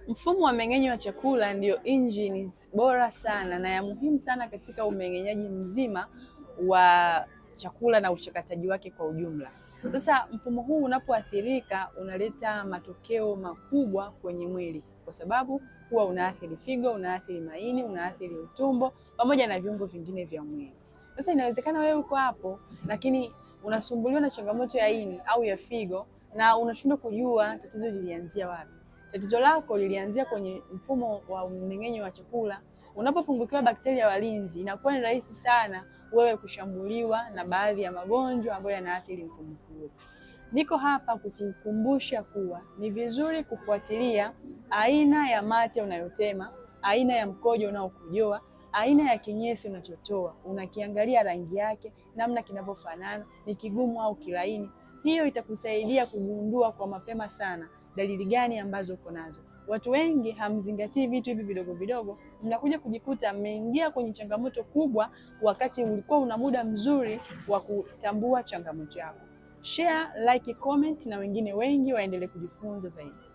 Mfumo wa mmeng'enyo wa chakula ndio injini bora sana na ya muhimu sana katika umeng'enyaji mzima wa chakula na uchakataji wake kwa ujumla. Sasa mfumo huu unapoathirika unaleta matokeo makubwa kwenye mwili, kwa sababu huwa unaathiri figo, unaathiri maini, unaathiri utumbo pamoja na viungo vingine vya mwili. Sasa inawezekana wewe uko hapo lakini unasumbuliwa na changamoto ya ini au ya figo na unashindwa kujua tatizo lilianzia wapi. Tatizo lako lilianzia kwenye mfumo wa mmeng'enyo wa chakula. Unapopungukiwa bakteria walinzi, inakuwa ni rahisi sana wewe kushambuliwa na baadhi ya magonjwa ambayo yanaathiri mfumo huo. Niko hapa kukukumbusha kuwa ni vizuri kufuatilia aina ya mate unayotema, aina ya mkojo unaokojoa, aina ya kinyesi unachotoa, unakiangalia rangi yake, namna kinavyofanana, ni kigumu au kilaini. Hiyo itakusaidia kugundua kwa mapema sana dalili gani ambazo uko nazo. Watu wengi hamzingatii vitu hivi vidogo vidogo, mnakuja kujikuta mmeingia kwenye changamoto kubwa wakati ulikuwa una muda mzuri wa kutambua changamoto yako. Share, like, comment na wengine wengi waendelee kujifunza zaidi.